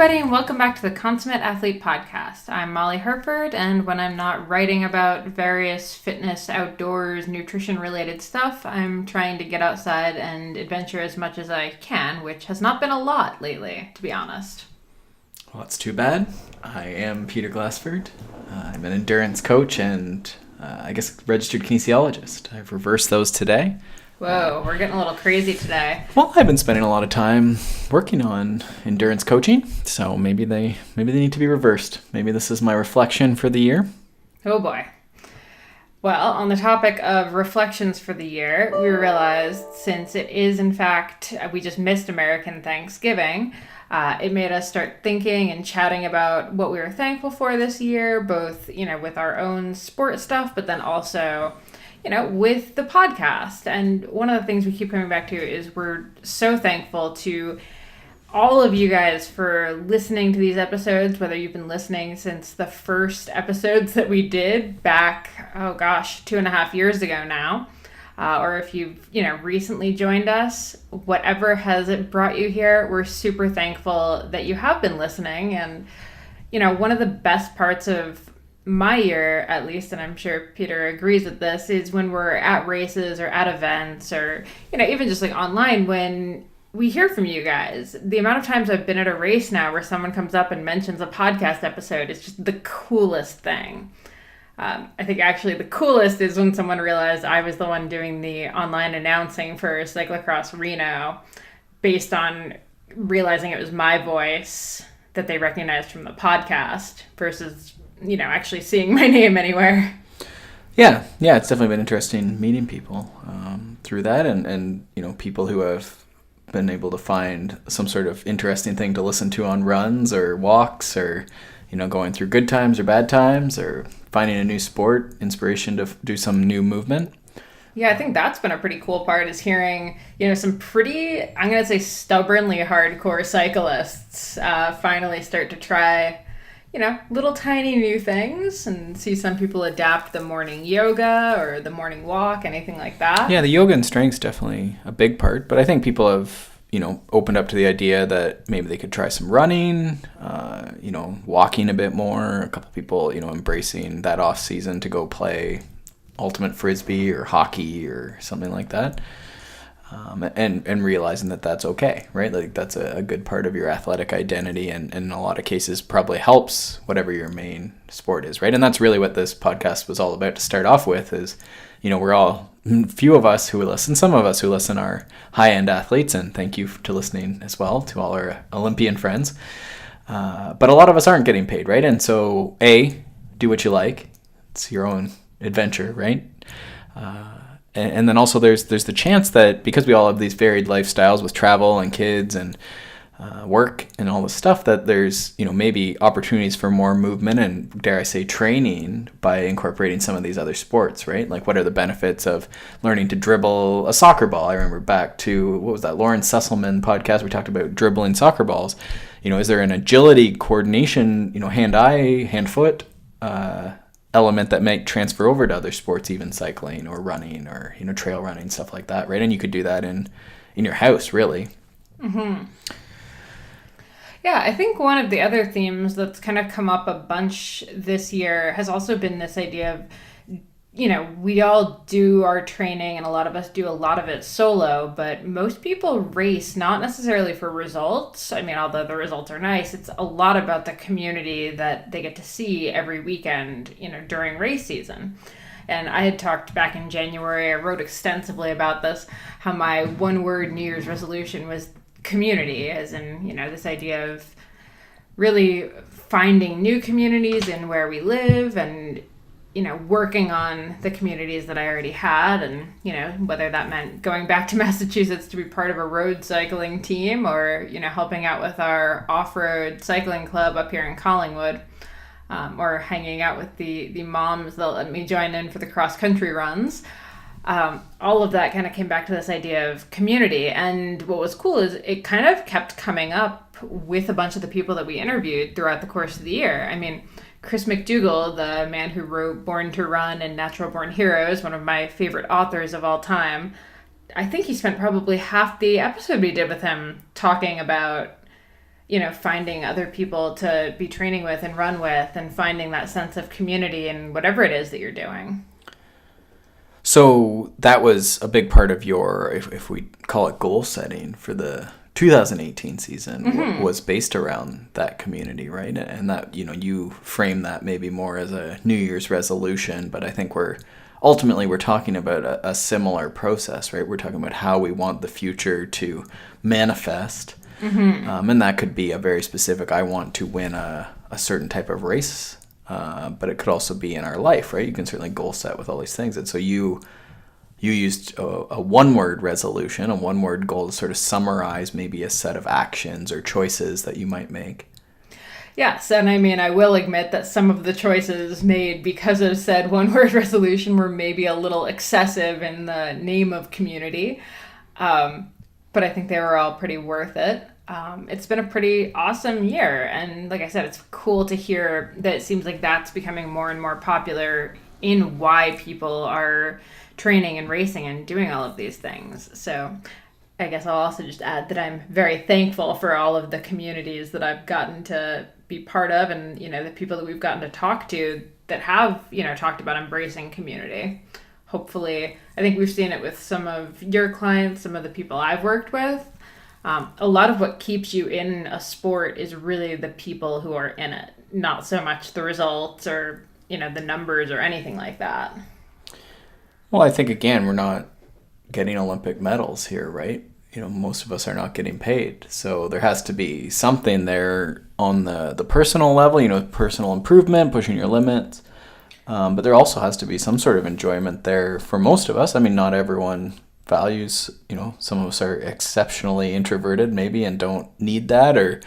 everybody, and welcome back to the Consummate Athlete Podcast. I'm Molly Herford, and when I'm not writing about various fitness, outdoors, nutrition-related stuff, I'm trying to get outside and adventure as much as I can, which has not been a lot lately, to be honest. Well, that's too bad. I am Peter Glassford. I'm an endurance coach and I guess registered kinesiologist. I've reversed those today. Whoa, we're getting a little crazy today. Well, I've been spending a lot of time working on endurance coaching, so maybe they need to be reversed. Maybe this is my reflection for the year. Oh boy. Well, on the topic of reflections for the year, we realized since it is, in fact, we just missed American Thanksgiving, it made us start thinking and chatting about what we were thankful for this year, both, with our own sport stuff, but then also, with the podcast. And one of the things we keep coming back to is we're so thankful to all of you guys for listening to these episodes, whether you've been listening since the first episodes that we did back, 2.5 years ago now, or if you've, recently joined us, whatever has it brought you here, we're super thankful that you have been listening. And, one of the best parts of my year, at least, and I'm sure Peter agrees with this, is when we're at races or at events or, even just like online, when we hear from you guys. The amount of times I've been at a race now where someone comes up and mentions a podcast episode is just the coolest thing. I think actually the coolest is when someone realized I was the one doing the online announcing for Cyclocross Reno based on realizing it was my voice that they recognized from the podcast versus, actually seeing my name anywhere. Yeah, it's definitely been interesting meeting people through that and people who have been able to find some sort of interesting thing to listen to on runs or walks or, going through good times or bad times or finding a new sport, inspiration to do some new movement. Yeah, I think that's been a pretty cool part is hearing, some pretty, I'm going to say stubbornly hardcore cyclists finally start to try, little tiny new things and see some people adapt the morning yoga or the morning walk, anything like that. Yeah, the yoga and strength's definitely a big part, but I think people have, opened up to the idea that maybe they could try some running, walking a bit more. A couple people, embracing that off season to go play ultimate frisbee or hockey or something like that. And realizing that that's okay, right? Like that's a good part of your athletic identity and in a lot of cases probably helps whatever your main sport is, right? And that's really what this podcast was all about to start off with is, we're all, few of us who listen, some of us who listen are high-end athletes, and thank you to listening as well to all our Olympian friends. But a lot of us aren't getting paid, right? And so, do what you like. It's your own adventure, right? And then also there's the chance that because we all have these varied lifestyles with travel and kids and work and all this stuff, that there's, maybe opportunities for more movement and, dare I say, training by incorporating some of these other sports, right? Like what are the benefits of learning to dribble a soccer ball? I remember back to, what was that, Lauren Sesselman podcast, we talked about dribbling soccer balls. Is there an agility coordination, hand-eye, hand-foot element that might transfer over to other sports, even cycling or running or, trail running, stuff like that, right? And you could do that in your house, really. Mm-hmm. Yeah, I think one of the other themes that's kind of come up a bunch this year has also been this idea of, we all do our training and a lot of us do a lot of it solo, but most people race not necessarily for results. I mean, although the results are nice, it's a lot about the community that they get to see every weekend, during race season. And I had talked back in January, I wrote extensively about this, how my one-word New Year's resolution was community, as in, this idea of really finding new communities in where we live and, working on the communities that I already had and, whether that meant going back to Massachusetts to be part of a road cycling team or, helping out with our off-road cycling club up here in Collingwood, or hanging out with the moms that let me join in for the cross-country runs. All of that kind of came back to this idea of community. And what was cool is it kind of kept coming up with a bunch of the people that we interviewed throughout the course of the year. I mean, Chris McDougall, the man who wrote Born to Run and Natural Born Heroes, one of my favorite authors of all time, I think he spent probably half the episode we did with him talking about, finding other people to be training with and run with, and finding that sense of community in whatever it is that you're doing. So that was a big part of your, if we call it goal setting for the 2018 season, was based around that community, right? And that, you frame that maybe more as a New Year's resolution, but I think we're talking about a similar process, right? We're talking about how we want the future to manifest. And that could be a very specific, I want to win a certain type of race, but it could also be in our life, right? You can certainly goal set with all these things. And so you used a one-word resolution, a one-word goal to sort of summarize maybe a set of actions or choices that you might make. Yes, and I will admit that some of the choices made because of said one-word resolution were maybe a little excessive in the name of community, but I think they were all pretty worth it. It's been a pretty awesome year, and like I said, it's cool to hear that it seems like that's becoming more and more popular in why people are training and racing and doing all of these things. So I guess I'll also just add that I'm very thankful for all of the communities that I've gotten to be part of, and the people that we've gotten to talk to that have talked about embracing community. Hopefully, I think we've seen it with some of your clients, some of the people I've worked with. A lot of what keeps you in a sport is really the people who are in it, not so much the results or the numbers or anything like that. Well, I think, again, we're not getting Olympic medals here, right? Most of us are not getting paid. So there has to be something there on the personal level, personal improvement, pushing your limits. But there also has to be some sort of enjoyment there for most of us. Not everyone values, some of us are exceptionally introverted maybe and don't need that or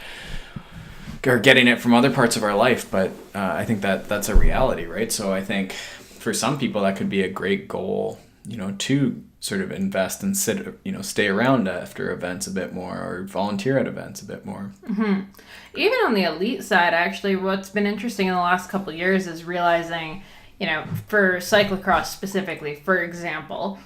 getting it from other parts of our life. But I think that's a reality, right? So I think for some people that could be a great goal, to sort of invest and stay around after events a bit more or volunteer at events a bit more. Even on the elite side, actually, what's been interesting in the last couple of years is realizing, for cyclocross specifically, for example,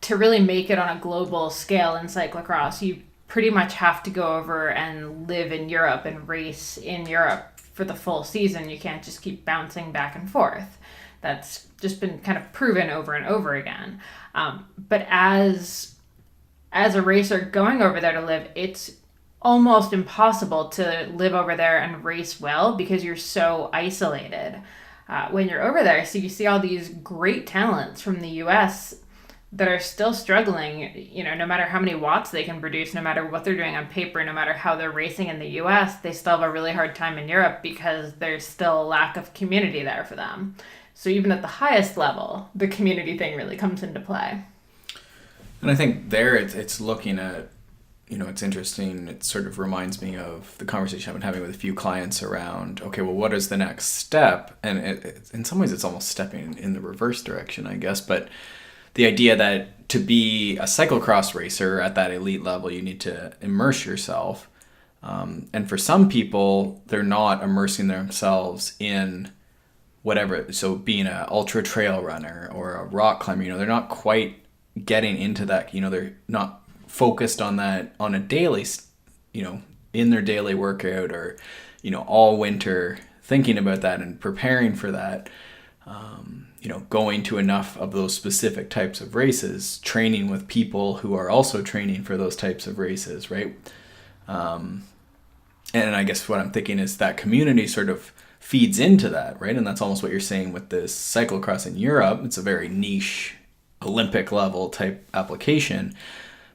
to really make it on a global scale in cyclocross, you pretty much have to go over and live in Europe and race in Europe for the full season. You can't just keep bouncing back and forth. That's just been kind of proven over and over again. But as a racer going over there to live, it's almost impossible to live over there and race well because you're so isolated when you're over there. So you see all these great talents from the US that are still struggling, no matter how many watts they can produce, no matter what they're doing on paper, no matter how they're racing in the US, they still have a really hard time in Europe because there's still a lack of community there for them. So even at the highest level, the community thing really comes into play. And I think there it's looking at, it's interesting. It sort of reminds me of the conversation I've been having with a few clients around, okay, well, what is the next step? And in some ways, it's almost stepping in the reverse direction, I guess. But the idea that to be a cyclocross racer at that elite level, you need to immerse yourself. And for some people, they're not immersing themselves in whatever. So being an ultra trail runner or a rock climber, they're not quite getting into that. They're not focused on that on a daily, in their daily workout or, all winter thinking about that and preparing for that. Going to enough of those specific types of races, training with people who are also training for those types of races, right? And I guess what I'm thinking is that community sort of feeds into that, right? And that's almost what you're saying with this cyclocross in Europe. It's a very niche Olympic level type application,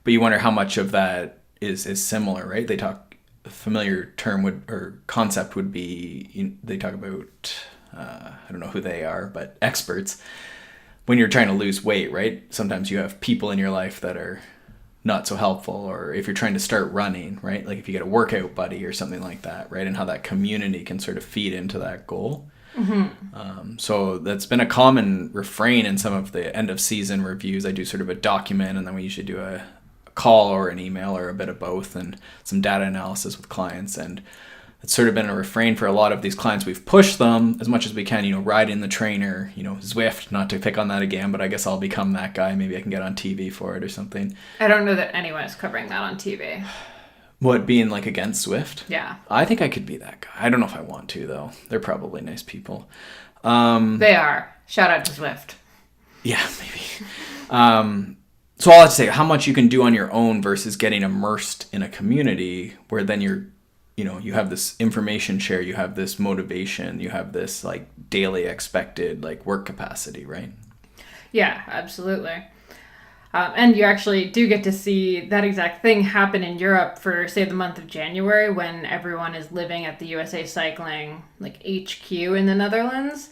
but you wonder how much of that is similar, right? A familiar term or concept would be, they talk about, I don't know who they are, but experts. When you're trying to lose weight, right? Sometimes you have people in your life that are not so helpful, or if you're trying to start running, right? Like if you get a workout buddy or something like that, right? And how that community can sort of feed into that goal. So that's been a common refrain in some of the end of season reviews. I do sort of a document, and then we usually do a call or an email or a bit of both, and some data analysis with clients. And it's sort of been a refrain for a lot of these clients. We've pushed them as much as we can, ride in the trainer, Zwift, not to pick on that again, but I guess I'll become that guy. Maybe I can get on TV for it or something. I don't know that anyone is covering that on TV. What, being like against Swift? Yeah. I think I could be that guy. I don't know if I want to, though. They're probably nice people. They are. Shout out to Swift. Yeah, maybe. So I'll have to say how much you can do on your own versus getting immersed in a community where then you have this information share, you have this motivation, you have this like daily expected like work capacity, right? Yeah, absolutely. And you actually do get to see that exact thing happen in Europe for, say, the month of January when everyone is living at the USA Cycling like HQ in the Netherlands.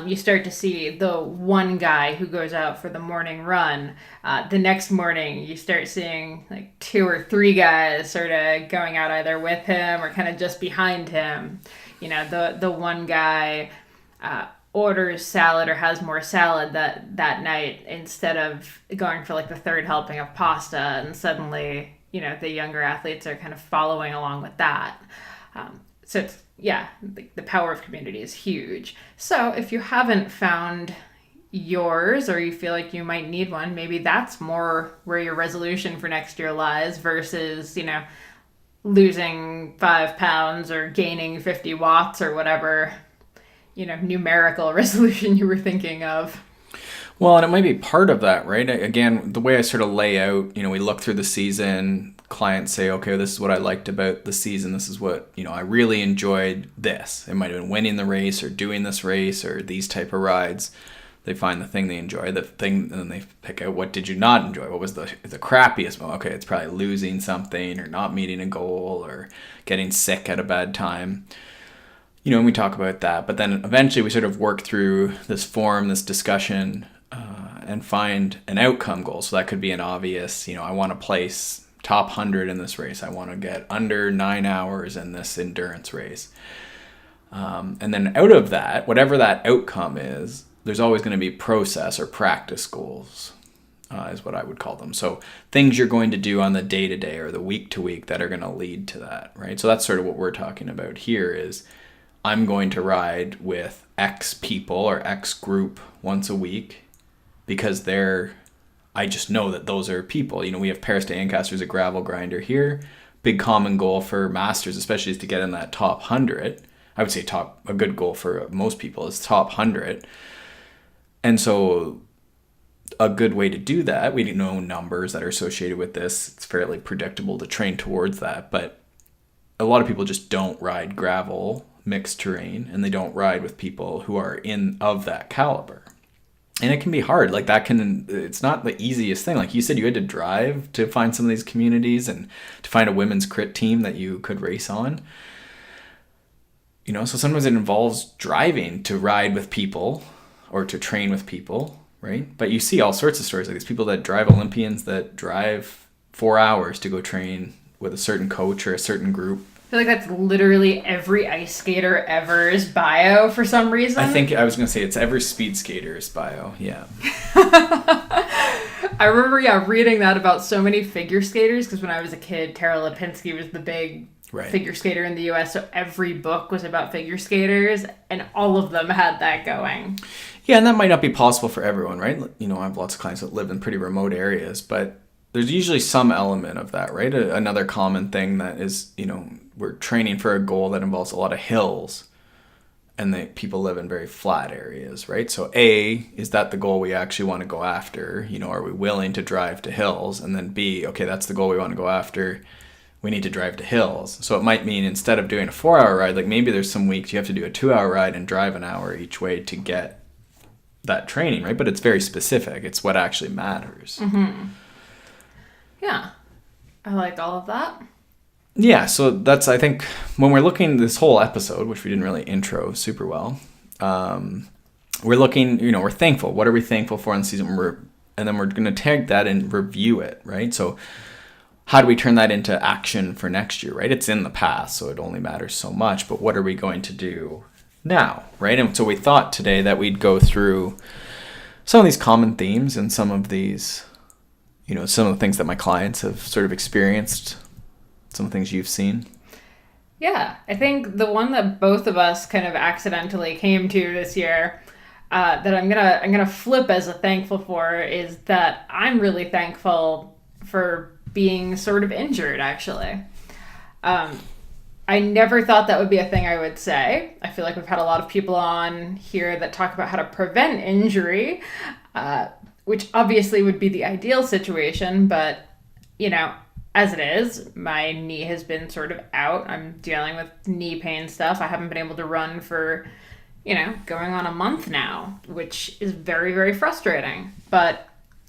You start to see the one guy who goes out for the morning run. The next morning, you start seeing like 2 or 3 guys sort of going out either with him or kind of just behind him. You know, the one guy orders salad or has more salad that night instead of going for like the 3rd helping of pasta, and suddenly, you know, the younger athletes are kind of following along with that. So it's, yeah, the power of community is huge. So if you haven't found yours or you feel like you might need one, maybe that's more where your resolution for next year lies versus, you know, losing 5 pounds or gaining 50 watts or whatever, you know, numerical resolution you were thinking of. Well, and it might be part of that, right? Again, the way I sort of lay out, you know, we look through the season, clients say, okay, this is what I liked about the season. This is what, you know, I really enjoyed this. It might have been winning the race or doing this race or these type of rides. They find the thing they enjoy, the thing, and then they pick out what did you not enjoy? What was the crappiest moment? Okay, it's probably losing something or not meeting a goal or getting sick at a bad time. You know, and we talk about that. But then eventually we sort of work through this forum, this discussion, and find an outcome goal. So that could be an obvious, you know, I want to place top 100 in this race. I want to get under 9 hours in this endurance race. And then out of that, whatever that outcome is, there's always going to be process or practice goals, is what I would call them. So things you're going to do on the day-to-day or the week-to-week that are going to lead to that, right? So that's sort of what we're talking about here is I'm going to ride with X people or X group once a week because I just know that those are people. You know, we have Paris to Ancaster's a gravel grinder here. Big common goal for masters, especially, is to get in that top 100. I would say a good goal for most people is top 100. And so a good way to do that, we know numbers that are associated with this. It's fairly predictable to train towards that. But a lot of people just don't ride gravel, mixed terrain, and they don't ride with people who are of that caliber. And it can be hard. Like it's not the easiest thing. Like you said, you had to drive to find some of these communities and to find a women's crit team that you could race on. You know, so sometimes it involves driving to ride with people or to train with people, right? But you see all sorts of stories like these people that drive Olympians that drive 4 hours to go train with a certain coach or a certain group. I feel like that's literally every ice skater ever's bio for some reason. I think I was going to say it's every speed skater's bio, yeah. I remember, reading that about so many figure skaters, because when I was a kid, Tara Lipinski was the big figure skater in the U.S., so every book was about figure skaters, and all of them had that going. Yeah, and that might not be possible for everyone, right? You know, I have lots of clients that live in pretty remote areas, but there's usually some element of that, right? Another common thing that is, you know, we're training for a goal that involves a lot of hills, and people live in very flat areas, right? So A, is that the goal we actually want to go after? You know, are we willing to drive to hills? And then B, okay, that's the goal we want to go after. We need to drive to hills. So it might mean instead of doing a 4-hour ride, like maybe there's some weeks you have to do a 2-hour ride and drive an hour each way to get that training, right? But it's very specific. It's what actually matters. Mm-hmm. Yeah. I like all of that. Yeah, so that's, I think, when we're looking at this whole episode, which we didn't really intro super well, we're looking, you know, we're thankful. What are we thankful for in the season? And then we're going to take that and review it, right? So how do we turn that into action for next year, right? It's in the past, so it only matters so much, but what are we going to do now, right? And so we thought today that we'd go through some of these common themes and some of these, you know, some of the things that my clients have sort of experienced, some things you've seen. Yeah, I think the one that both of us kind of accidentally came to this year that I'm gonna flip as a thankful for is that I'm really thankful for being sort of injured, actually. I never thought that would be a thing I would say. I feel like we've had a lot of people on here that talk about how to prevent injury, which obviously would be the ideal situation, but, you know, as it is, my knee has been sort of out. I'm dealing with knee pain stuff. I haven't been able to run for, going on a month now, which is very, very frustrating. But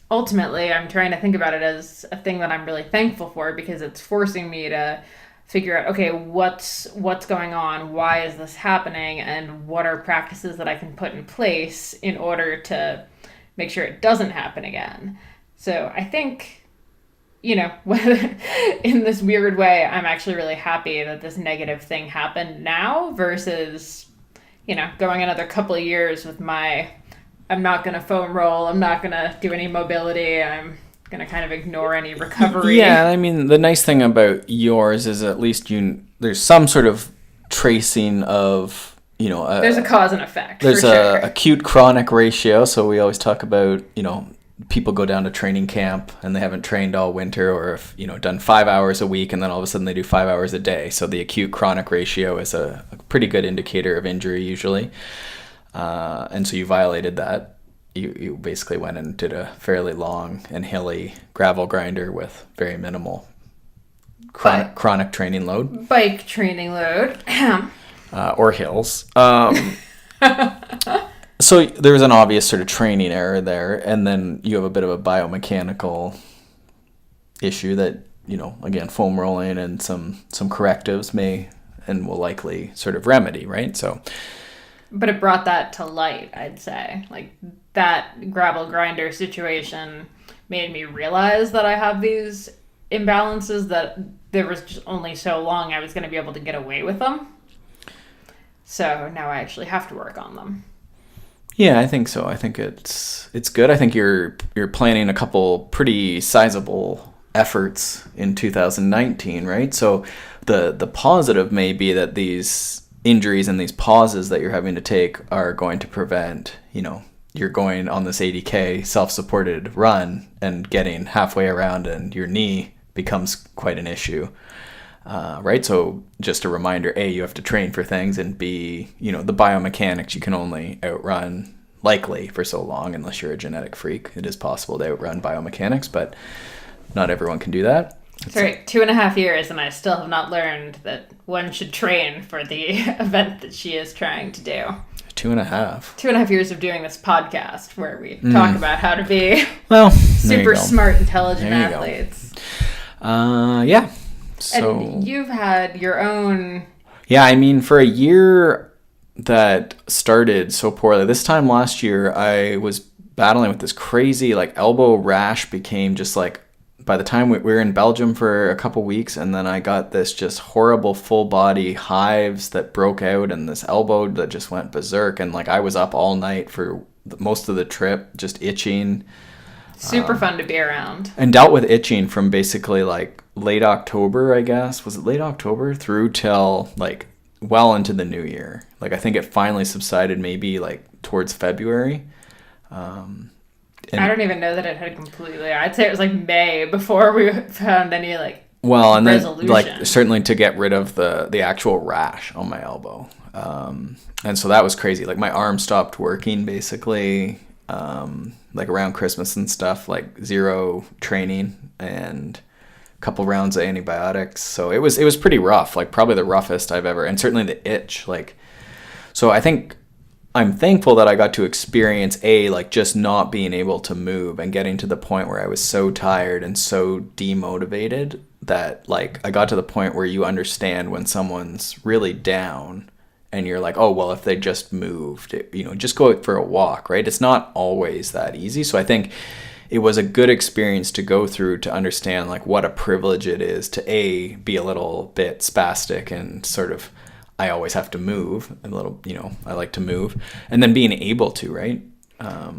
ultimately, I'm trying to think about it as a thing that I'm really thankful for, because it's forcing me to figure out, okay, what's going on, why is this happening, and what are practices that I can put in place in order to make sure it doesn't happen again. So I think, whether in this weird way, I'm actually really happy that this negative thing happened now versus, going another couple of years with I'm not going to foam roll, I'm not going to do any mobility, I'm going to kind of ignore any recovery. Yeah, I mean, the nice thing about yours is at least there's some sort of tracing of, there's a cause and effect. There's for sure. acute chronic ratio. So we always talk about, people go down to training camp and they haven't trained all winter, or if, done 5 hours a week and then all of a sudden they do 5 hours a day. So the acute chronic ratio is a pretty good indicator of injury usually. And so you violated that. You basically went and did a fairly long and hilly gravel grinder with very minimal chronic training load. Bike training load. Or hills. So there's an obvious sort of training error there, and then you have a bit of a biomechanical issue that, again, foam rolling and some correctives may and will likely sort of remedy, right? So... But it brought that to light, I'd say. Like, that gravel grinder situation made me realize that I have these imbalances, that there was just only so long I was going to be able to get away with them. So now I actually have to work on them. Yeah, I think so. I think it's good. I think you're planning a couple pretty sizable efforts in 2019, right? So the positive may be that these injuries and these pauses that you're having to take are going to prevent, you're going on this 80K self-supported run and getting halfway around and your knee becomes quite an issue, right? So just a reminder, A, you have to train for things, and B, the biomechanics you can only outrun likely for so long unless you're a genetic freak. It is possible to outrun biomechanics, but not everyone can do that. Sorry, 2.5 years, and I still have not learned that one should train for the event that she is trying to do. 2.5. 2.5 years of doing this podcast where we talk about how to be super smart, intelligent athletes. Yeah. So, and you've had your own... Yeah, I mean, for a year that started so poorly, this time last year, I was battling with this crazy, elbow rash became just by the time we were in Belgium for a couple weeks, and then I got this just horrible full body hives that broke out, and this elbow that just went berserk, and I was up all night for most of the trip just itching. Super fun to be around. And dealt with itching from basically late October, I guess. Was it late October through till well into the new year? I think it finally subsided maybe towards February. I don't even know that it had completely... I'd say it was May before we found any resolution. Then certainly to get rid of the actual rash on my elbow. And so that was crazy. My arm stopped working basically, around Christmas and stuff, zero training and a couple rounds of antibiotics. So it was pretty rough, probably the roughest I've ever, and certainly the itch. So I think I'm thankful that I got to experience just not being able to move and getting to the point where I was so tired and so demotivated that I got to the point where you understand when someone's really down and you're oh, well, if they just moved, just go out for a walk, right? It's not always that easy. So I think it was a good experience to go through to understand what a privilege it is to be a little bit spastic and sort of, I always have to move a little, I like to move, and then being able to, right?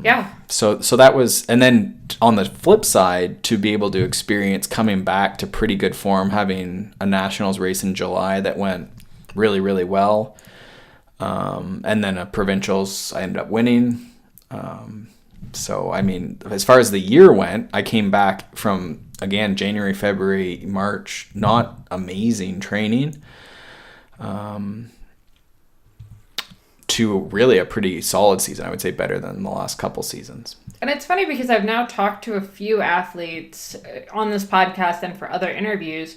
Yeah. So that was, and then on the flip side, to be able to experience coming back to pretty good form, having a nationals race in July that went really, really well. And then a provincials, I ended up winning. So, I mean, as far as the year went, I came back from again, January, February, March, not amazing training, to really a pretty solid season. I would say better than the last couple seasons. And it's funny because I've now talked to a few athletes on this podcast and for other interviews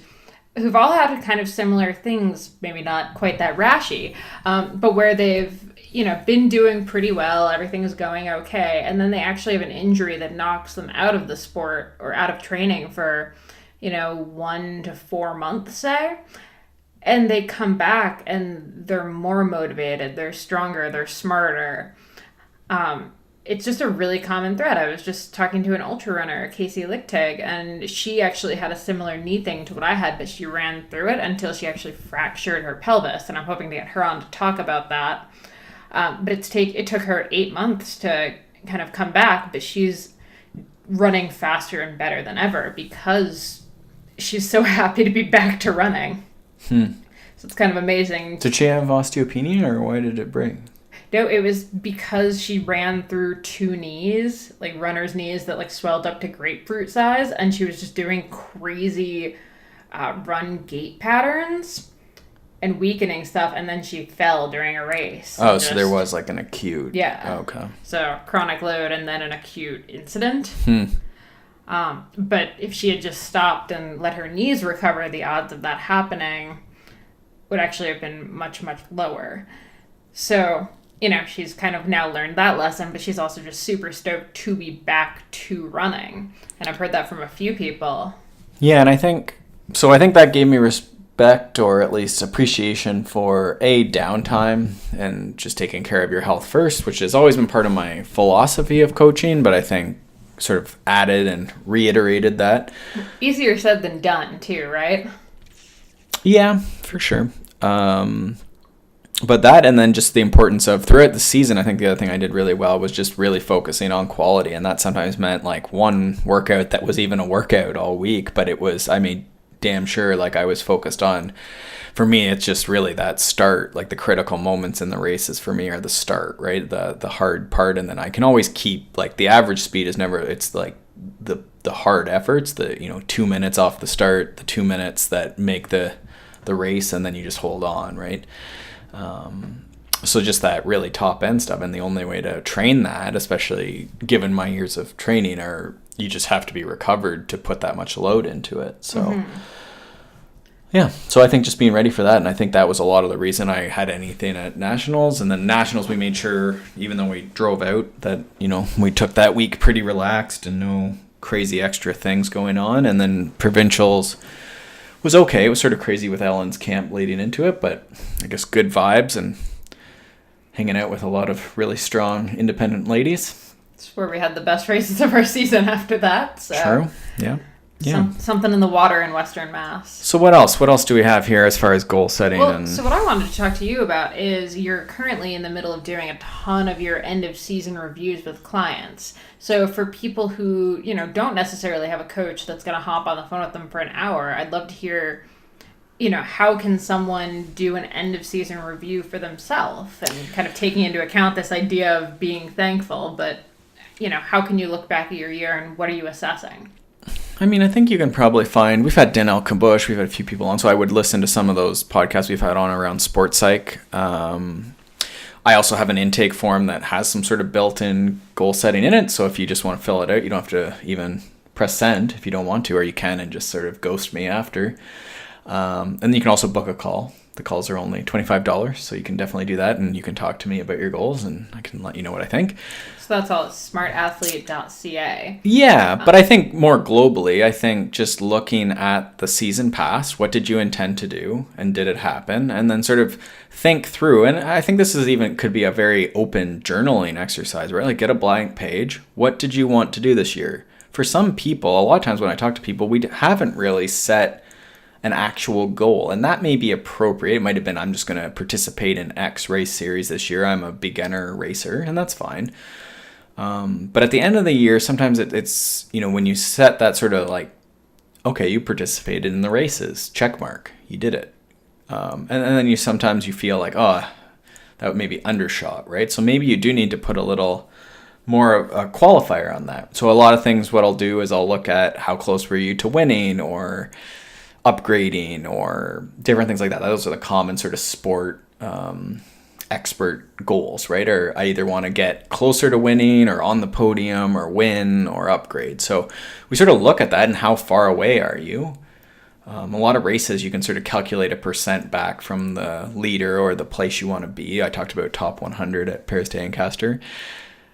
who've all had kind of similar things, maybe not quite that rashy, but where they've, been doing pretty well, everything's going okay, and then they actually have an injury that knocks them out of the sport or out of training for, 1 to 4 months, say. And they come back and they're more motivated, they're stronger, they're smarter. It's just a really common thread. I was just talking to an ultra runner, Casey Lichtig, and she actually had a similar knee thing to what I had, but she ran through it until she actually fractured her pelvis. And I'm hoping to get her on to talk about that. But it took her 8 months to kind of come back, but she's running faster and better than ever because she's so happy to be back to running. So it's kind of amazing. Did she have osteopenia, or why did it break? No, it was because she ran through 2 knees, like runner's knees that like swelled up to grapefruit size, and she was just doing crazy run gait patterns and weakening stuff, and then she fell during a race. Oh, so there was like an acute. Yeah. Okay. So chronic load and then an acute incident. But if she had just stopped and let her knees recover, the odds of that happening would actually have been much, much lower. So, she's kind of now learned that lesson, but she's also just super stoked to be back to running. And I've heard that from a few people. Yeah, and I think that gave me respect, or at least appreciation for downtime and just taking care of your health first, which has always been part of my philosophy of coaching, but I think sort of added and reiterated that. Easier said than done too, right? Yeah, for sure. But that, and then just the importance of throughout the season, I think the other thing I did really well was just really focusing on quality. And that sometimes meant like one workout that was even a workout all week, but I made damn sure like I was focused on, for me, it's just really that start, like the critical moments in the races for me are the start, right? The hard part. And then I can always keep, like the average speed is never, it's like the hard efforts, 2 minutes off the start, the 2 minutes that make the race, and then you just hold on, right? So just that really top end stuff, and the only way to train that, especially given my years of training, you just have to be recovered to put that much load into it. So yeah, so I think just being ready for that, and I think that was a lot of the reason I had anything at nationals. And then nationals, we made sure, even though we drove out, that we took that week pretty relaxed and no crazy extra things going on. And then provincials was okay. It was sort of crazy with Ellen's camp leading into it, but I guess good vibes and hanging out with a lot of really strong independent ladies. It's where we had the best races of our season after that. So. True. Yeah. Something in the water in Western Mass. So what else? What else do we have here as far as goal setting? So what I wanted to talk to you about is you're currently in the middle of doing a ton of your end of season reviews with clients. So for people who, don't necessarily have a coach that's going to hop on the phone with them for an hour, I'd love to hear, how can someone do an end of season review for themselves, and kind of taking into account this idea of being thankful, but, how can you look back at your year and what are you assessing? I mean, I think you can probably find, we've had Danielle Kabush, we've had a few people on, so I would listen to some of those podcasts we've had on around sports psych. I also have an intake form that has some sort of built-in goal setting in it, so if you just want to fill it out, you don't have to even press send if you don't want to, or you can and just sort of ghost me after. And you can also book a call. The calls are only $25, so you can definitely do that, and you can talk to me about your goals, and I can let you know what I think. So that's all at smartathlete.ca. Yeah, but I think more globally, I think just looking at the season past, what did you intend to do, and did it happen? And then sort of think through, and I think this could be a very open journaling exercise, right? Like get a blank page. What did you want to do this year? For some people, a lot of times when I talk to people, we haven't really set an actual goal, and that may be appropriate. It might have been, I'm just going to participate in X race series this year. I'm a beginner racer, and that's fine. But at the end of the year, sometimes it's when you set that sort of like, okay, you participated in the races, check mark, you did it. And then sometimes you feel like, oh, that would maybe undershot, right? So maybe you do need to put a little more a qualifier on that. So a lot of things, what I'll do is I'll look at how close were you to winning or upgrading or different things like that. Those are the common sort of sport expert goals, right? Or I either want to get closer to winning or on the podium or win or upgrade. So we sort of look at that and how far away are you? A lot of races, you can sort of calculate a percent back from the leader or the place you want to be. I talked about top 100 at Paris de Ancaster.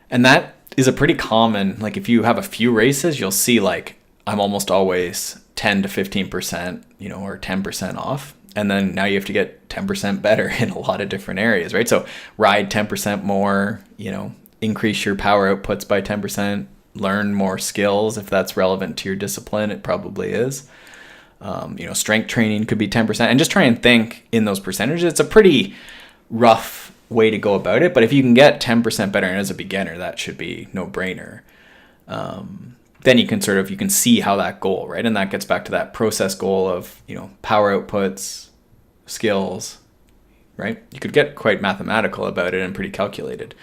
And that is a pretty common, like if you have a few races, you'll see like I'm almost always 10 to 15%, or 10% off. And then now you have to get 10% better in a lot of different areas, right? So ride 10% more, increase your power outputs by 10%, learn more skills if that's relevant to your discipline. It probably is. Strength training could be 10%, and just try and think in those percentages. It's a pretty rough way to go about it, but if you can get 10% better, and as a beginner, that should be no brainer. Then you can see how that goal, right? And that gets back to that process goal of, power outputs, skills, right? You could get quite mathematical about it and pretty calculated.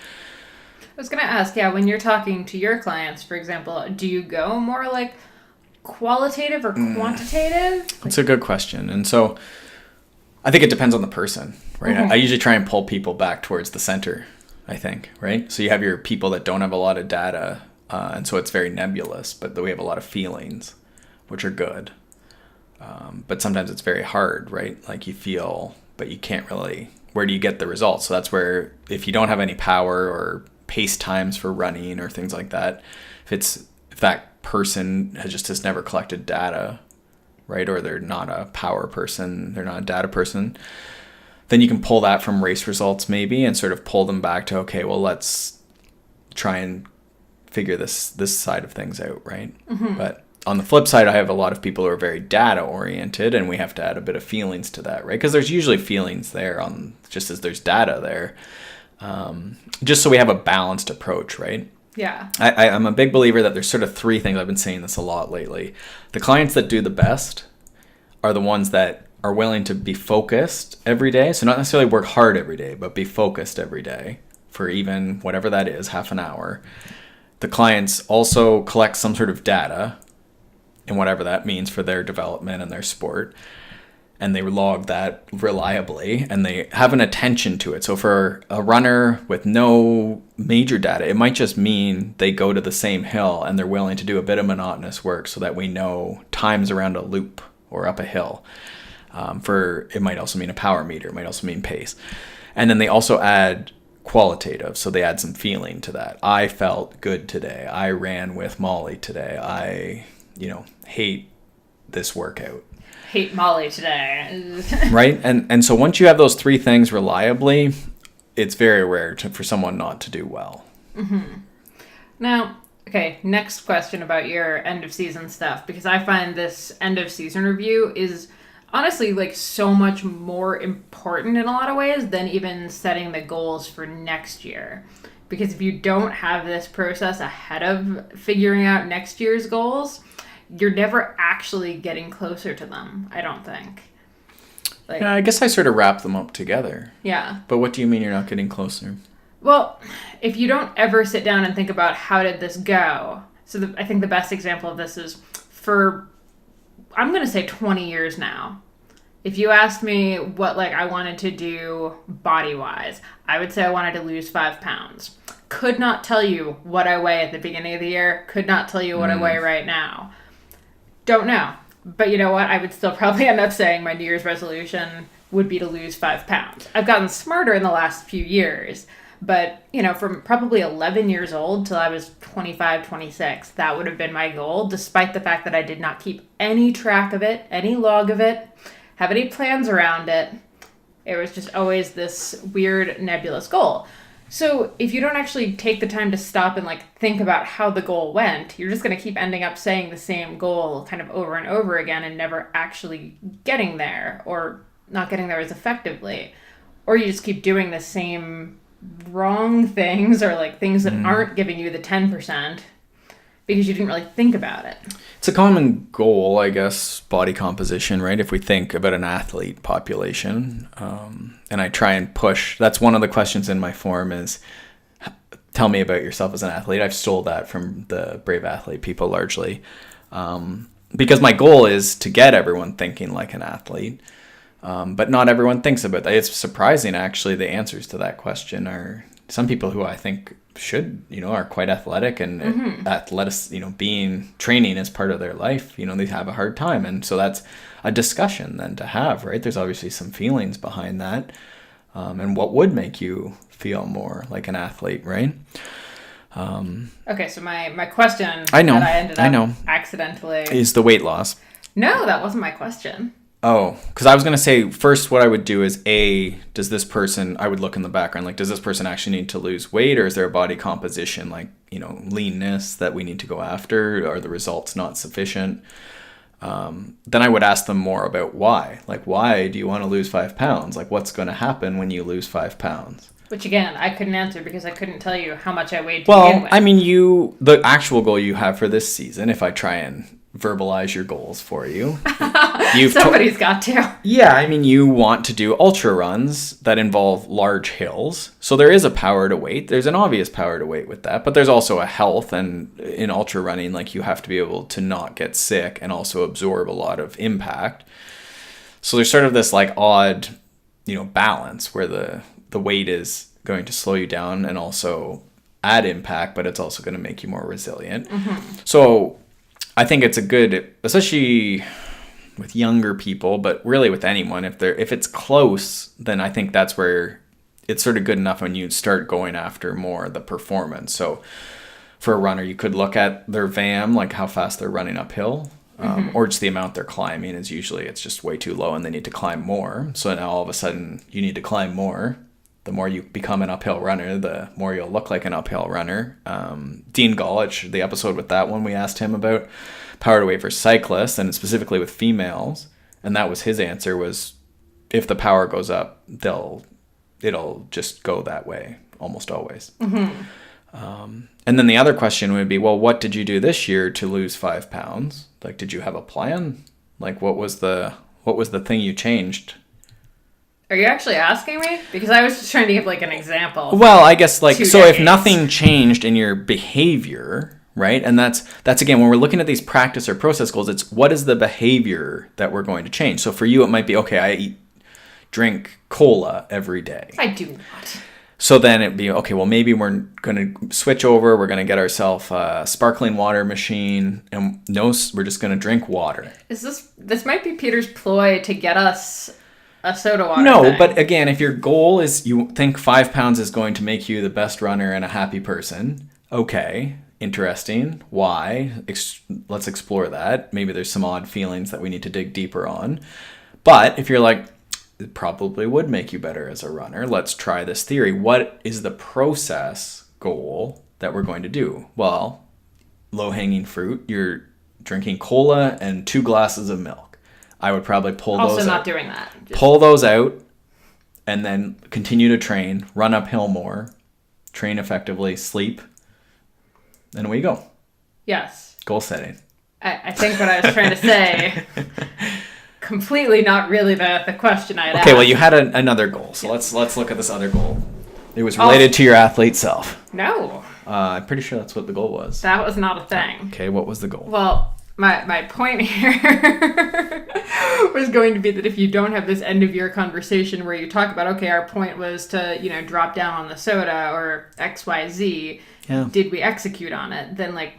I was going to ask, when you're talking to your clients, for example, do you go more like qualitative or quantitative? That's a good question. And so I think it depends on the person, right? Mm-hmm. I usually try and pull people back towards the center, I think, right? So you have your people that don't have a lot of data, and so it's very nebulous, but we have a lot of feelings, which are good. But sometimes it's very hard, right? Like you feel, but you can't really, where do you get the results? So that's where, if you don't have any power or pace times for running or things like that, if that person has never collected data, right? Or they're not a power person, they're not a data person, then you can pull that from race results maybe and sort of pull them back to, okay, well, let's try and figure this side of things out, right? Mm-hmm. But on the flip side, I have a lot of people who are very data oriented, and we have to add a bit of feelings to that, right? Because there's usually feelings there just as there's data there, just so we have a balanced approach, right? Yeah. I'm a big believer that there's sort of three things. I've been saying this a lot lately. The clients that do the best are the ones that are willing to be focused every day. So not necessarily work hard every day, but be focused every day for even whatever that is, half an hour. The clients also collect some sort of data, and whatever that means for their development and their sport. And they log that reliably, and they have an attention to it. So for a runner with no major data, it might just mean they go to the same hill and they're willing to do a bit of monotonous work so that we know times around a loop or up a hill. It might also mean a power meter. It might also mean pace. And then they also add qualitative. So they add some feeling to that. I felt good today. I ran with Molly today. I, hate this workout. Hate Molly today. Right? And so once you have those three things reliably, it's very rare for someone not to do well. Mm-hmm. Now, okay, next question about your end of season stuff, because I find this end of season review is honestly like so much more important in a lot of ways than even setting the goals for next year. Because if you don't have this process ahead of figuring out next year's goals, you're never actually getting closer to them, I don't think. Yeah, I guess I sort of wrap them up together. Yeah. But what do you mean you're not getting closer? Well, if you don't ever sit down and think about how did this go, I think the best example of this is I'm going to say 20 years now. If you asked me what I wanted to do body-wise, I would say I wanted to lose 5 pounds. Could not tell you what I weigh at the beginning of the year. Could not tell you what I weigh right now. Don't know. But you know what? I would still probably end up saying my New Year's resolution would be to lose 5 pounds. I've gotten smarter in the last few years. But, from probably 11 years old till I was 25, 26, that would have been my goal, despite the fact that I did not keep any track of it, any log of it, have any plans around it. It was just always this weird nebulous goal. So if you don't actually take the time to stop and think about how the goal went, you're just going to keep ending up saying the same goal kind of over and over again and never actually getting there, or not getting there as effectively. Or you just keep doing the same wrong things, or things that aren't giving you the 10% because you didn't really think about it. It's a common goal, I guess, body composition, right? If we think about an athlete population, and I try and push, that's one of the questions in my form is, tell me about yourself as an athlete. I've stole that from the Brave Athlete people largely. Because my goal is to get everyone thinking like an athlete. But not everyone thinks about that. It's surprising, actually, the answers to that question are some people who I think should, are quite athletic and training is part of their life. They have a hard time. And so that's a discussion then to have, right? There's obviously some feelings behind that. And what would make you feel more like an athlete, right? Okay, so my question I know, that I ended up accidentally... is the weight loss. No, that wasn't my question. Oh, because I was going to say, first what I would do is, does this person, I would look in the background, like, does this person actually need to lose weight, or is there a body composition, like, leanness that we need to go after? Are the results not sufficient? Then I would ask them more about why. Like, why do you want to lose 5 pounds? Like, what's going to happen when you lose 5 pounds? Which, again, I couldn't answer because I couldn't tell you how much I weighed to begin with. I mean, the actual goal you have for this season, if I try and verbalize your goals for you. Somebody's got to. Yeah, I mean, you want to do ultra runs that involve large hills. So there is a power to weight. There's an obvious power to weight with that. But there's also a health. And in ultra running, like, you have to be able to not get sick and also absorb a lot of impact. So there's sort of this, like, odd, balance where the weight is going to slow you down and also add impact, but it's also going to make you more resilient. Mm-hmm. So I think it's a good, especially with younger people, but really with anyone, if it's close, then I think that's where it's sort of good enough when you start going after more the performance. So for a runner, you could look at their VAM, like how fast they're running uphill, or just the amount they're climbing is usually it's just way too low and they need to climb more. So now all of a sudden you need to climb more. The more you become an uphill runner, the more you'll look like an uphill runner. Dean Golich, the episode with that one, we asked him about power to weight for cyclists, and specifically with females. And that was his answer was, if the power goes up, it'll just go that way almost always. Mm-hmm. And then the other question would be, well, what did you do this year to lose 5 pounds? Like, did you have a plan? Like, what was the thing you changed? Are you actually asking me? Because I was just trying to give, like, an example. Well, I guess, like, so if nothing changed in your behavior, right? And that's again, when we're looking at these practice or process goals, it's what is the behavior that we're going to change? So for you, it might be, okay, I drink cola every day. I do not. So then it'd be, okay, well, maybe we're going to switch over. We're going to get ourselves a sparkling water machine, and we're just going to drink water. This might be Peter's ploy to get us a soda water thing. But again, if your goal is you think 5 pounds is going to make you the best runner and a happy person, okay, interesting. Why? Let's explore that. Maybe there's some odd feelings that we need to dig deeper on. But if you're like, it probably would make you better as a runner, let's try this theory. What is the process goal that we're going to do? Well, low-hanging fruit, you're drinking cola and 2 glasses of milk. I would probably pull those out. Also not doing that. Pull those out and then continue to train, run uphill more, train effectively, sleep, and away you go. Yes. Goal setting. I think what I was trying to say, completely not really the question I had asked. Okay, well, you had another goal, so let's look at this other goal. It was related to your athlete self. No. I'm pretty sure that's what the goal was. That was not a thing. Okay, what was the goal? Well, my point here was going to be that if you don't have this end of year conversation where you talk about, okay, our point was to, drop down on the soda or XYZ, did we execute on it? Then, like,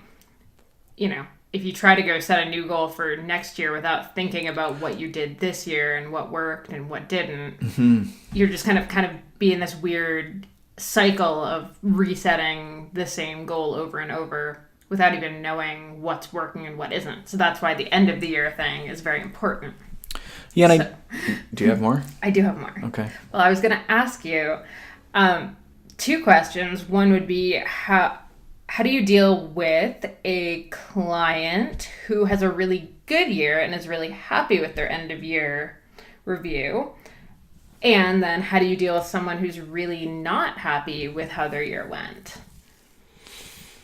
if you try to go set a new goal for next year without thinking about what you did this year and what worked and what didn't, you're just kind of be in this weird cycle of resetting the same goal over and over without even knowing what's working and what isn't. So that's why the end of the year thing is very important. Yeah, and do you have more? I do have more. Okay. Well, I was going to ask you 2 questions. One would be how do you deal with a client who has a really good year and is really happy with their end of year review? And then how do you deal with someone who's really not happy with how their year went?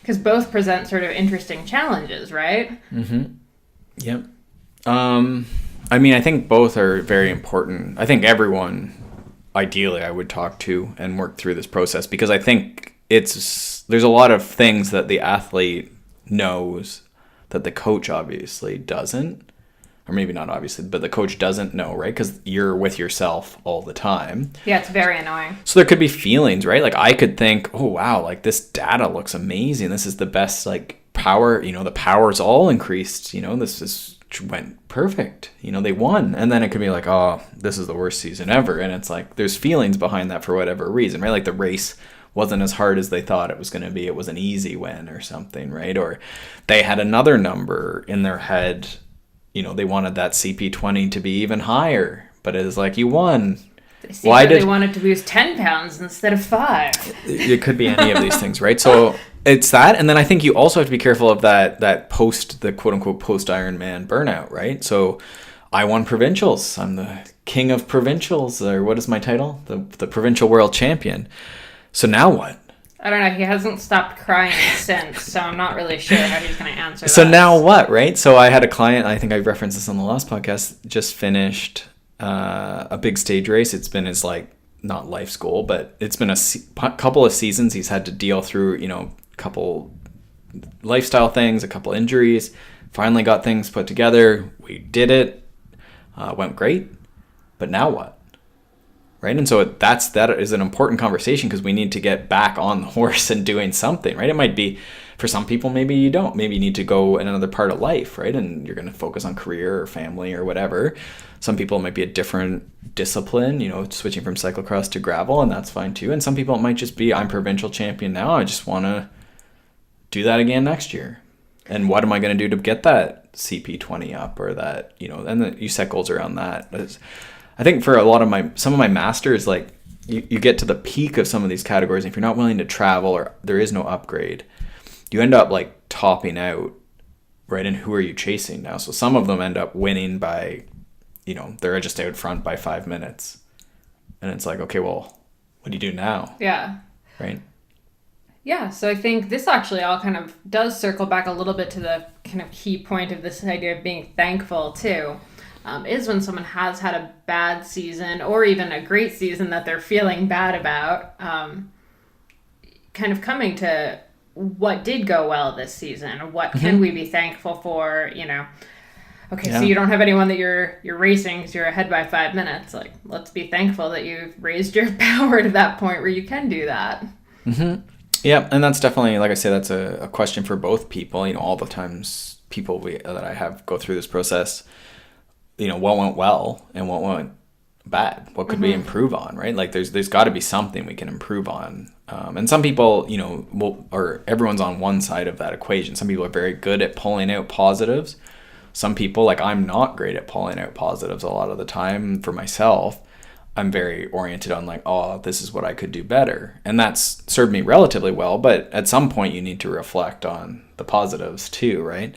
Because both present sort of interesting challenges, right? Mm-hmm. Yep. I mean, I think both are very important. I think everyone, ideally, I would talk to and work through this process, because I think there's a lot of things that the athlete knows that the coach obviously doesn't, or maybe not obviously, but the coach doesn't know, right? Because you're with yourself all the time. Yeah, it's very annoying. So there could be feelings, right? Like I could think, oh wow, like this data looks amazing. This is the best like power, the power's all increased, this went perfect. They won. And then it could be like, oh, this is the worst season ever. And it's like there's feelings behind that for whatever reason, right? Like the race wasn't as hard as they thought it was going to be. It was an easy win or something, right? Or they had another number in their head. They wanted that CP20 to be even higher, but it is like you won. They wanted to lose 10 pounds instead of 5. It could be any of these things, right? So it's that. And then I think you also have to be careful of that the quote unquote post Ironman burnout, right? So I won provincials. I'm the king of provincials, or what is my title? The provincial world champion. So now what? I don't know. He hasn't stopped crying since, so I'm not really sure how he's going to answer So that. now what, right? So I had a client, I think I referenced this on the last podcast, just finished a big stage race. It's been his, like, not life's goal, but it's been a couple of seasons. He's had to deal through, a couple lifestyle things, a couple injuries, finally got things put together. We did it. Went great. But now what? Right? And so that is an important conversation because we need to get back on the horse and doing something, right? It might be, for some people, maybe you don't. Maybe you need to go in another part of life, right? And you're going to focus on career or family or whatever. Some people it might be a different discipline, switching from cyclocross to gravel, and that's fine too. And some people it might just be, I'm provincial champion now. I just want to do that again next year. And what am I going to do to get that CP20 up or that, and then you set goals around that. I think for some of my masters, like you get to the peak of some of these categories. And if you're not willing to travel or there is no upgrade, you end up like topping out, right? And who are you chasing now? So some of them end up winning by, they're just out front by 5 minutes. And it's like, okay, well, what do you do now? Yeah. Right. Yeah, so I think this actually all kind of does circle back a little bit to the kind of key point of this idea of being thankful too. Is when someone has had a bad season or even a great season that they're feeling bad about, kind of coming to what did go well this season, what can we be thankful for, Okay, so you don't have anyone that you're racing because you're ahead by 5 minutes. Like, let's be thankful that you've raised your power to that point where you can do that. Mm-hmm. Yeah, and that's definitely, like I say, that's a question for both people. All the times people that I have go through this process, what went well and what went bad? What could we improve on, right? Like there's got to be something we can improve on. And some people, or everyone's on one side of that equation. Some people are very good at pulling out positives. Some people, like I'm not great at pulling out positives a lot of the time for myself. I'm very oriented on like, oh, this is what I could do better. And that's served me relatively well. But at some point you need to reflect on the positives too, right?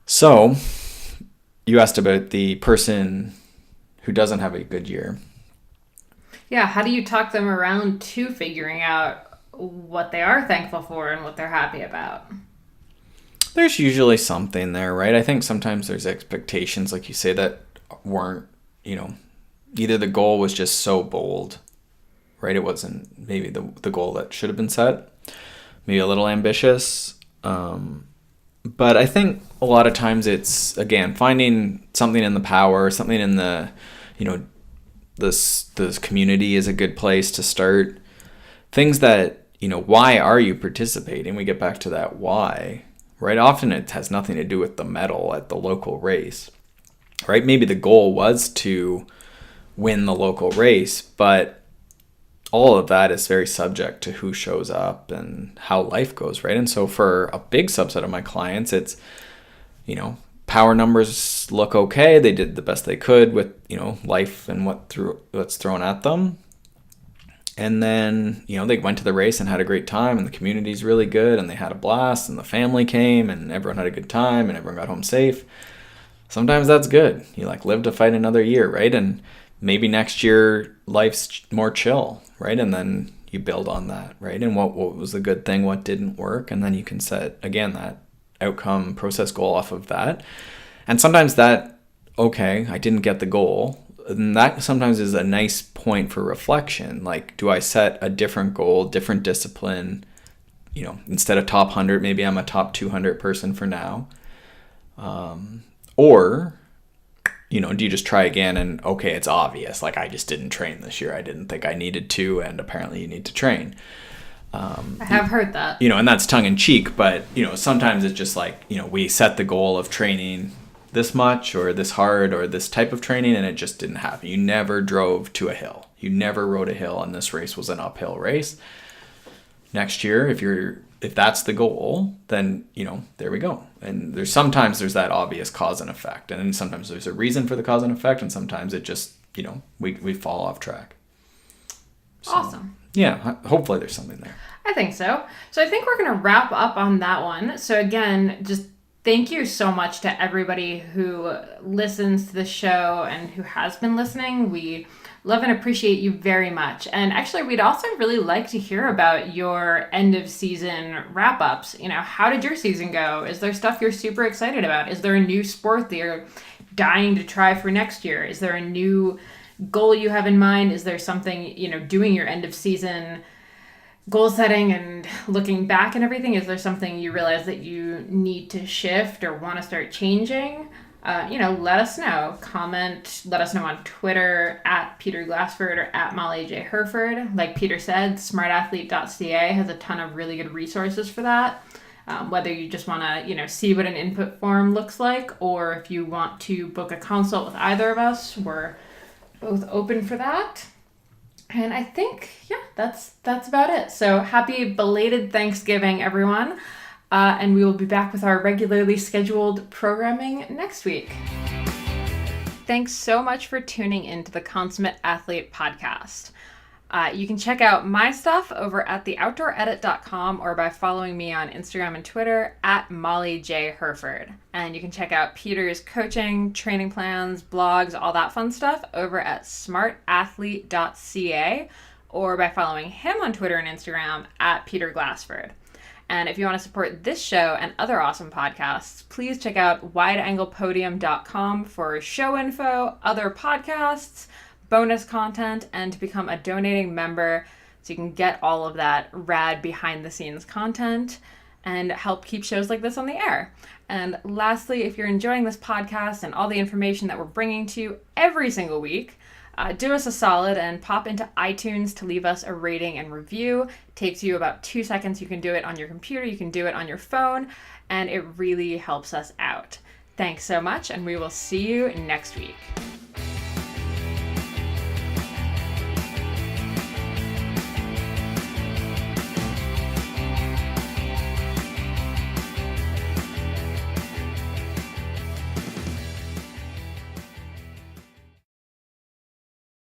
So you asked about the person who doesn't have a good year. Yeah, how do you talk them around to figuring out what they are thankful for and what they're happy about? There's usually something there, right? I think sometimes there's expectations, like you say, that weren't, either the goal was just so bold, right? It wasn't maybe the goal that should have been set, maybe a little ambitious. But I think a lot of times it's, again, finding something in the power, something in the, this community is a good place to start. Things that, why are you participating? We get back to that why, right? Often it has nothing to do with the medal at the local race, right? Maybe the goal was to win the local race, but all of that is very subject to who shows up and how life goes, right? And so for a big subset of my clients, it's, power numbers look okay. They did the best they could with, life and what's thrown at them. And then, they went to the race and had a great time and the community's really good and they had a blast and the family came and everyone had a good time and everyone got home safe. Sometimes that's good. You live to fight another year, right? And maybe next year life's more chill, right? And then you build on that, right? And what was the good thing, what didn't work, and then you can set, again, that outcome process goal off of that. And sometimes that, okay, I didn't get the goal, and that sometimes is a nice point for reflection. Like, do I set a different goal, different discipline? You know, instead of top 100, maybe I'm a top 200 person for now. Or, you know, do you just try again and, okay, it's obvious. Like, I just didn't train this year. I didn't think I needed to, and apparently you need to train. I have heard that. You know, and that's tongue in cheek, but, you know, sometimes it's just like, you know, we set the goal of training this much or this hard or this type of training, and it just didn't happen. You never drove to a hill. You never rode a hill, and this race was an uphill race. Next year, if that's the goal, then, you know, there we go. And there's that obvious cause and effect, and then sometimes there's a reason for the cause and effect, and sometimes it just, you know, we fall off track. So, awesome. Yeah, hopefully there's something there. I think so. So I think we're going to wrap up on that one. So again, just thank you so much to everybody who listens to the show and who has been listening. We love and appreciate you very much. And actually, we'd also really like to hear about your end of season wrap-ups. You know, how did your season go? Is there stuff you're super excited about? Is there a new sport that you're dying to try for next year? Is there a new goal you have in mind? Is there something, you know, doing your end of season goal setting and looking back and everything? Is there something you realize that you need to shift or want to start changing? You know, let us know. Comment, let us know on Twitter at Peter Glassford or at Molly J. Herford. Like Peter said, smartathlete.ca has a ton of really good resources for that. Whether you just want to, you know, see what an input form looks like, or if you want to book a consult with either of us, we're both open for that. And I think, yeah, that's about it. So happy belated Thanksgiving, everyone. And we will be back with our regularly scheduled programming next week. Thanks so much for tuning into the Consummate Athlete podcast. You can check out my stuff over at theoutdooredit.com or by following me on Instagram and Twitter at Molly J. Herford. And you can check out Peter's coaching, training plans, blogs, all that fun stuff over at smartathlete.ca or by following him on Twitter and Instagram at Peter Glassford. And if you want to support this show and other awesome podcasts, please check out wideanglepodium.com for show info, other podcasts, bonus content, and to become a donating member so you can get all of that rad behind the scenes content and help keep shows like this on the air. And lastly, if you're enjoying this podcast and all the information that we're bringing to you every single week, do us a solid and pop into iTunes to leave us a rating and review. It takes you about 2 seconds. You can do it on your computer, you can do it on your phone, and it really helps us out. Thanks so much, and we will see you next week.